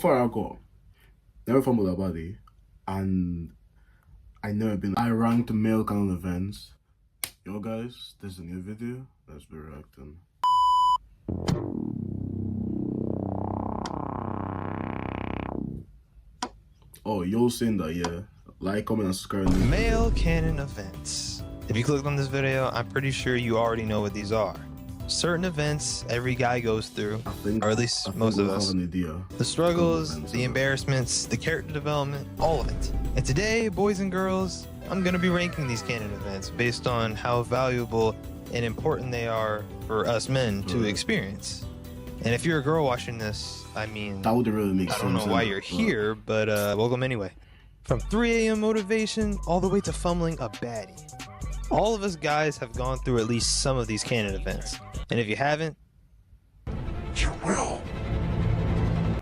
Before I got, never fumbled a body, and I never been. I ranked male Canon events. Yo guys, this is a new video. Let's be reacting. Oh, you're saying that, yeah. Like, comment, and subscribe. Male Canon events. If you clicked on this video, I'm pretty sure you already know what these are. Certain events every guy goes through, or at least most of us. The struggles, the embarrassments, the character development, all of it. And today, boys and girls, I'm going to be ranking these Canon events based on how valuable and important they are for us men to experience. And if you're a girl watching this, I mean, that would really make sense. I don't know why you're here, but welcome anyway. From 3 a.m. motivation all the way to fumbling a baddie. All of us guys have gone through at least some of these Canon events. And if you haven't, you will.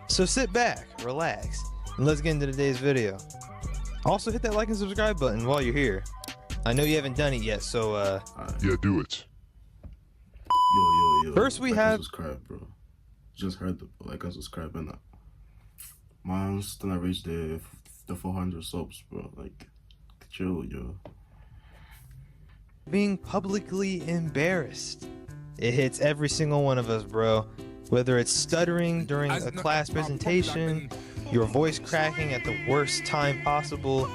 So sit back, relax, and let's get into today's video. Also hit that like and subscribe button while you're here. I know you haven't done it yet, so yeah, do it. Yo. First we have subscribe, bro. Just heard the like and subscribe and that. Man's gonna reach the 400 subs, bro. Like, chill, yo. Being publicly embarrassed. It hits every single one of us, bro. Whether it's stuttering during a class presentation, your voice cracking at the worst time possible,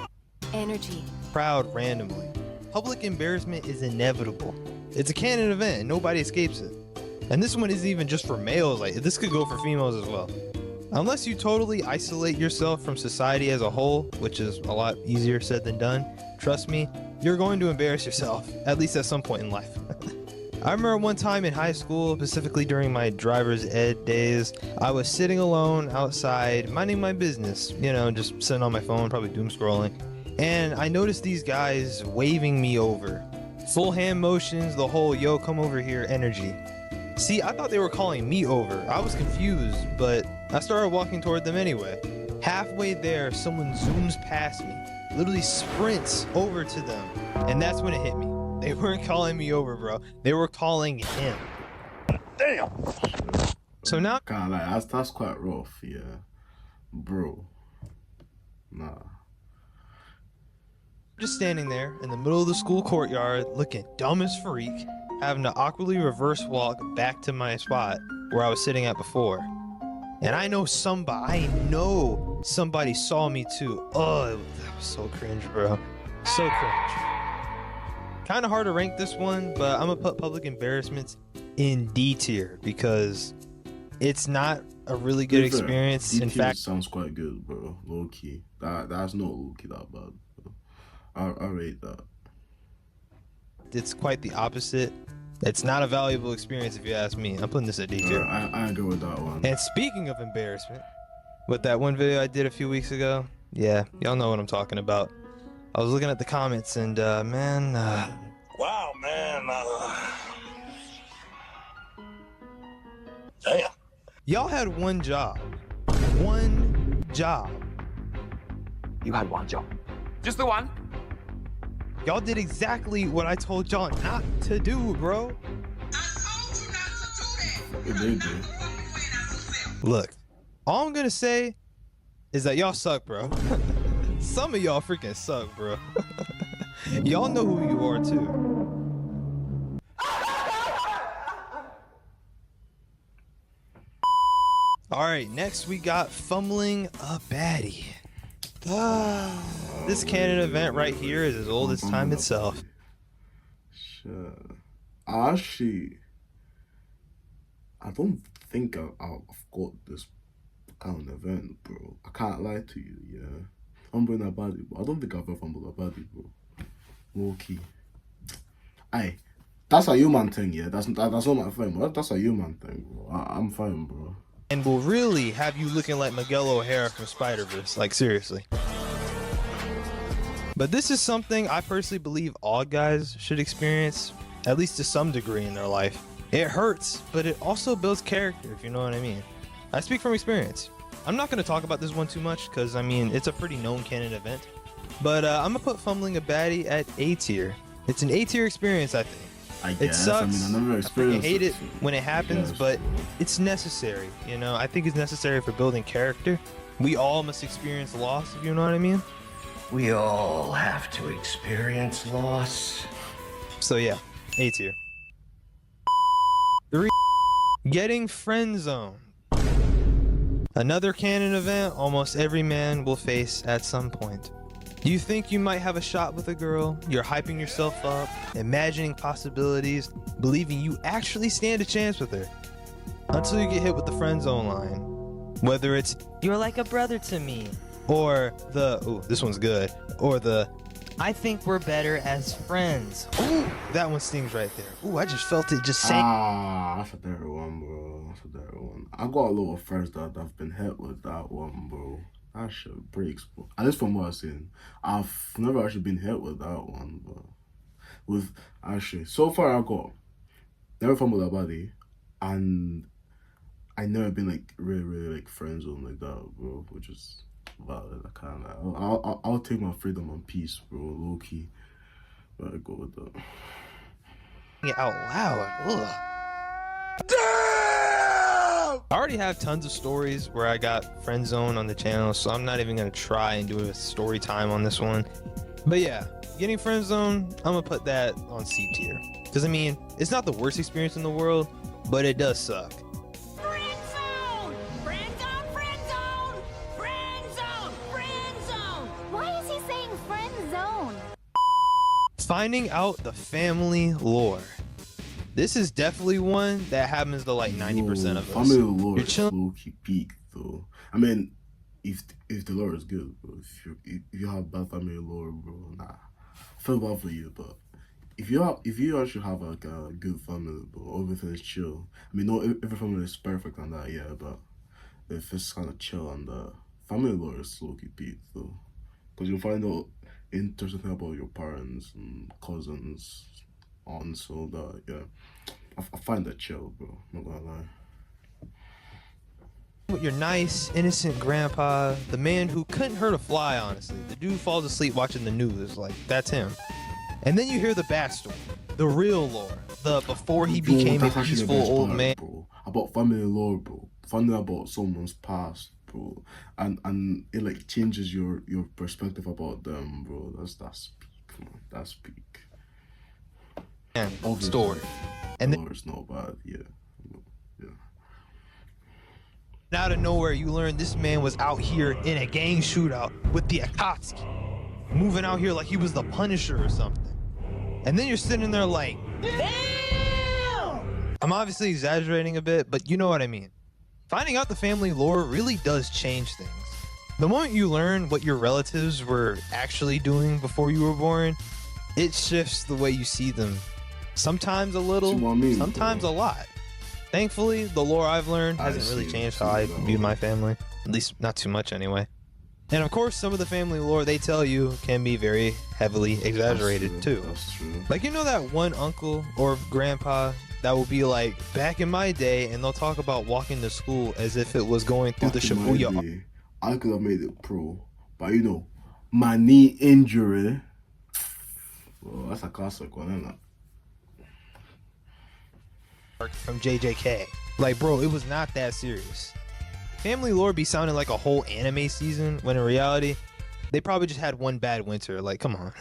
proud randomly. Public embarrassment is inevitable. It's a Canon event and nobody escapes it. And this one isn't even just for males, like this could go for females as well. Unless you totally isolate yourself from society as a whole, which is a lot easier said than done, trust me, you're going to embarrass yourself, at least at some point in life. I remember one time in high school, specifically during my driver's ed days, I was sitting alone outside, minding my business, you know, just sitting on my phone, probably doom scrolling. And I noticed these guys waving me over. Full hand motions, the whole yo come over here energy. See, I thought they were calling me over. I was confused, but I started walking toward them anyway. Halfway there, someone zooms past me, literally sprints over to them. And that's when it hit me. They weren't calling me over, bro. They were calling him. Damn. So now, kind of like that's quite rough, yeah, bro. Nah. Just standing there in the middle of the school courtyard, looking dumb as freak, having to awkwardly reverse walk back to my spot where I was sitting at before. And I know somebody saw me too. Oh, that was so cringe, bro. So cringe. Kind of hard to rank this one, but I'm gonna put public embarrassments in D tier because it's not a really good experience. In fact, sounds quite good, bro. Low key. That's not low key that bad. I rate that. It's quite the opposite. It's not a valuable experience if you ask me. I'm putting this at D tier. I agree with that one. And speaking of embarrassment, with that one video I did a few weeks ago, yeah, y'all know what I'm talking about. I was looking at the comments and man, wow, man, damn. Y'all had one job. One job. You had one job. Just the one? Y'all did exactly what I told y'all not to do, bro. Look, all I'm gonna say is that y'all suck, bro. Some of y'all freaking suck, bro. Y'all know who you are too. Alright, next we got fumbling a baddie. This Canon event right here is as old as time itself. Sure. Actually, I don't think I've got this kind of event, bro. I can't lie to you, yeah. Fumbling a baddie, but I don't think I've ever fumbled a baddie, bro. Low key. Aye, that's a human thing, yeah. That's not my thing, bro. That's a human thing, bro. I'm fine, bro. And will really have you looking like Miguel O'Hara from Spider-Verse, like seriously. But this is something I personally believe all guys should experience, at least to some degree in their life. It hurts, but it also builds character, if you know what I mean. I speak from experience. I'm not going to talk about this one too much, because I mean, it's a pretty known Canon event. But I'm going to put fumbling a baddie at A tier. It's an A tier experience, I think. I It guess. sucks. I mean, I never I freaking experienced hate it so when it happens, yes. but it's necessary. You know, I think it's necessary for building character. We all must experience loss, if you know what I mean. We all have to experience loss. So yeah, A tier. 3. Getting friend zoned. Another canon event almost every man will face at some point. You think you might have a shot with a girl, you're hyping yourself up, imagining possibilities, believing you actually stand a chance with her. Until you get hit with the friend zone line. Whether it's, "You're like a brother to me," or the, "Ooh, this one's good," or the, "I think we're better as friends." Ooh, that one stings right there. Ooh, I just felt it just saying. That's a dirty one, bro. That's a dirty one. I got a lot of friends that have been hit with that one, bro. That shit breaks, bro. At least from what I've seen. I've never actually been hit with that one, but with actually so far I got never fumbled that body, and I never been like really like friend zone like that, bro. Which is valid. I kind of I'll take my freedom and peace, bro. Low key, but I go with that. It out loud. Ugh. I already have tons of stories where I got friend zoned on the channel, so I'm not even gonna try and do a story time on this one. But yeah, getting friend zoned, I'm gonna put that on C tier. Because I mean, it's not the worst experience in the world, but it does suck. Friend zone! Friend zone! Friend zone! Friend zone! Friend zone! Why is he saying friend zone? Finding out the family lore. This is definitely one that happens to like 90% of us. Family lore You're is chilling. low key peak though. I mean, if the lore is good, bro. If you have bad family lore, bro, nah, feel bad for you. But if you actually have like a good family, bro, everything is chill. I mean, not every family is perfect and that, yeah. But if it's kind of chill and family lore is low key peak though, because you'll find out interesting thing about your parents and cousins, aunts, all that. Yeah, I find that chill, bro. Not gonna lie. With your nice, innocent grandpa, the man who couldn't hurt a fly, honestly. The dude falls asleep watching the news, like, that's him. And then you hear the backstory, the real lore, the before he became a That's actually the peaceful best old part, man. bro. About family lore, bro. Finding out about someone's past, bro, and it like changes your perspective about them, bro. That's peak, man. That's peak. Obviously, Story. And then lore is not bad, yeah. out of nowhere, you learn this man was out here in a gang shootout with the Akatsuki, moving out here like he was the Punisher or something. And then you're sitting there like, damn! I'm obviously exaggerating a bit, but you know what I mean. Finding out the family lore really does change things. The moment you learn what your relatives were actually doing before you were born, it shifts the way you see them. Sometimes a little, See what I mean, sometimes bro? a lot. Thankfully, the lore I've learned hasn't really changed how I view my family. At least not too much anyway. And of course, some of the family lore they tell you can be very heavily exaggerated too. That's true. Like, you know that one uncle or grandpa that will be like, back in my day, and they'll talk about walking to school as if it was going through the Back in my Shibuya. day, I could have made it pro, but you know, my knee injury. Well, that's a classic one, isn't it? From JJK. Like, bro, it was not that serious. Family lore be sounding like a whole anime season, when in reality, they probably just had one bad winter. Like, come on.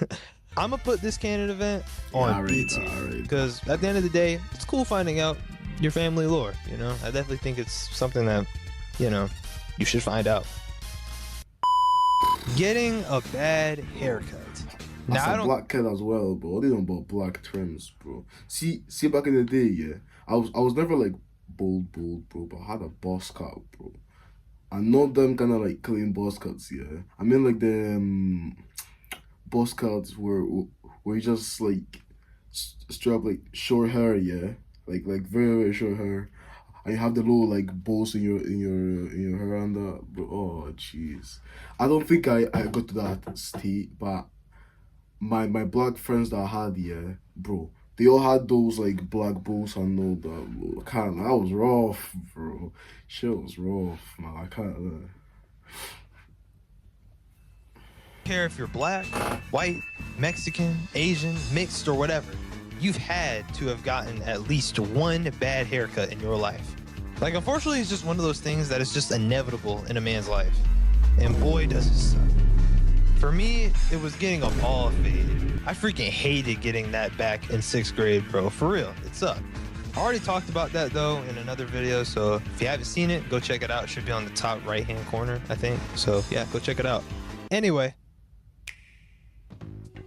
I'm gonna put this canon event on B tier, because at the end of the day, it's cool finding out your family lore, you know? I definitely think it's something that, you know, you should find out. Getting a bad haircut. That's Now, a black kid as well, bro. They don't about black trims, bro. See back in the day, yeah. I was never like bold, bro, but I had a boss cut, bro. And not them kind of like clean boss cuts, yeah. I mean like the boss cuts where you just like straight up like short hair, yeah. Like very short hair. And you have the little like bows in your hair and that, bro. Oh jeez. I don't think I got to that state, but my black friends that I had, yeah, bro, they all had those like black bows and all that, bro. That was rough, bro. Shit was rough, man. I can't care if you're black, white, Mexican, Asian, mixed, or whatever. you've had to have gotten at least one bad haircut in your life. Like, unfortunately, it's just one of those things that is just inevitable in a man's life. And boy, does it suck. For me, it was getting a ball fade. I freaking hated getting that back in 6th grade, bro. For real, it sucked. I already talked about that, though, in another video, so if you haven't seen it, go check it out. It should be on the top right-hand corner, I think. So, yeah, go check it out. Anyway.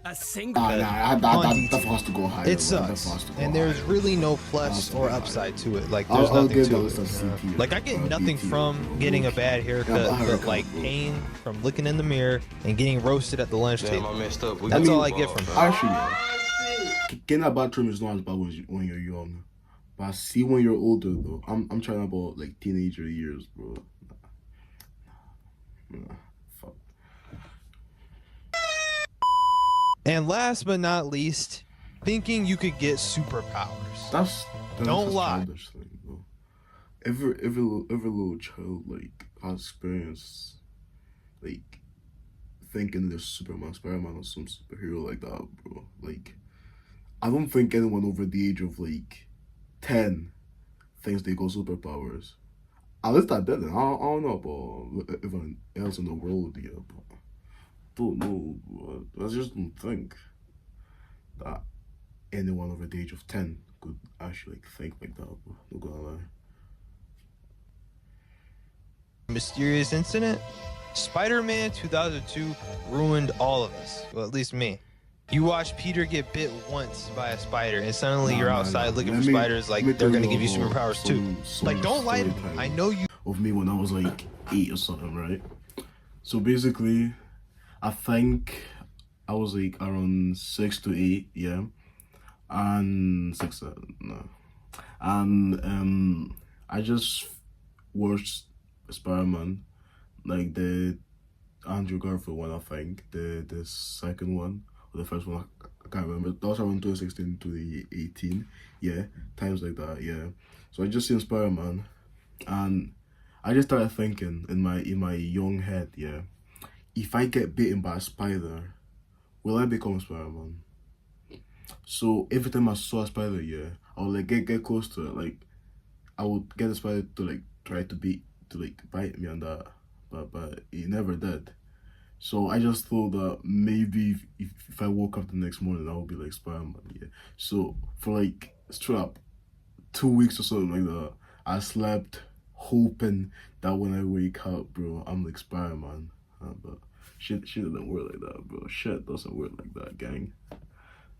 A single. That has to go higher. It sucks, and there's really no plus or upside to it. Like, there's I'll nothing give to those it. a CP, Like, I get nothing from getting a bad haircut, but like pain from looking in the mirror and getting roasted at the lunch table. That's all I get from it. Actually, yeah, getting a bad trim is not as bad when you're young, but I see when you're older though. I'm trying about like teenager years, bro. Nah, fuck. And last but not least, thinking you could get superpowers. That's Don't a lie. childish thing, bro. Every little child like has experience, like thinking there's Superman, Spider-Man, or some superhero like that, bro. Like, I don't think anyone over the age of like 10 thinks they got superpowers. At least I didn't. I don't know about everyone else in the world, yeah, but don't know, bro. I just don't think that anyone over the age of 10 could actually think like that, bro. Not gonna lie. Mysterious incident? Spider-Man 2002 ruined all of us. Well, at least me. You watch Peter get bit once by a spider, and suddenly you're outside looking for spiders like they're gonna give you superpowers too. Like, don't lie to me. I know you. Of me when I was like 8 or something, right? So basically, I think I was like around 6 to 8, yeah, and 6, no, and I just watched Spider-Man, like the Andrew Garfield one, I think, the second one or the first one, I can't remember. That was around 2016 to 2018, yeah, times like that, yeah. So I just seen Spider-Man, and I just started thinking in my young head, yeah, if I get bitten by a spider, will I become Spider-Man? So every time I saw a spider, yeah, I would like get close to it, like I would get the spider to like try to bite me and that, but it never did. So I just thought that maybe if I woke up the next morning, I would be like Spider-Man, yeah. So for like straight up 2 weeks or something like that, I slept hoping that when I wake up, bro, I'm like Spider-Man. But shit doesn't work like that, bro. Shit doesn't work like that, gang.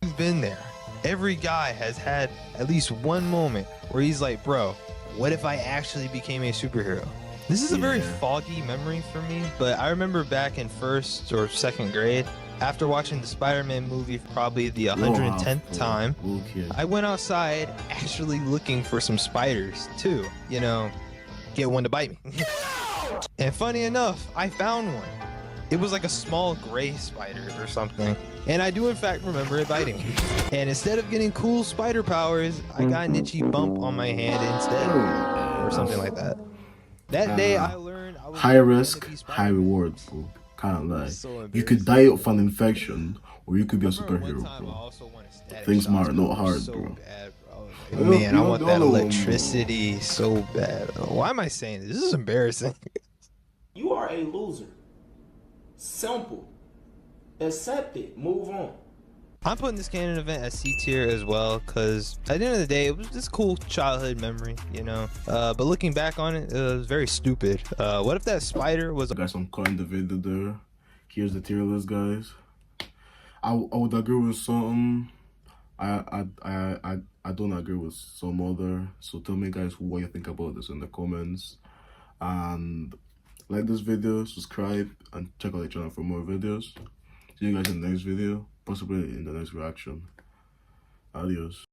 You've been there. Every guy has had at least one moment where he's like, bro, what if I actually became a superhero? This is a very foggy memory for me, but I remember back in 1st or 2nd grade, after watching the Spider-Man movie for probably the 110th time, I went outside actually looking for some spiders too, you know, get one to bite me. And funny enough, I found one. It was like a small gray spider or something. And I do in fact remember it biting me. And instead of getting cool spider powers, I got an itchy bump on my hand instead. Or something like that. That day I learned I was high risk, high reward, bro. Can't lie. You could die of an infection, or you could be a superhero, bro. Things are not hard, bro. Man, I want that electricity so bad. Why am I saying this? This is embarrassing. You are a loser. Simple. Accept it. Move on. I'm putting this Canon event as C tier as well, because at the end of the day, it was this cool childhood memory, you know. But looking back on it, it was very stupid. What if that spider was? Guys, I'm cutting the video there. Here's the tier list, guys. I would agree with some. I don't agree with some other. So tell me, guys, what you think about this in the comments. And like this video, subscribe, and check out the channel for more videos. See you guys in the next video, possibly in the next reaction. Adios.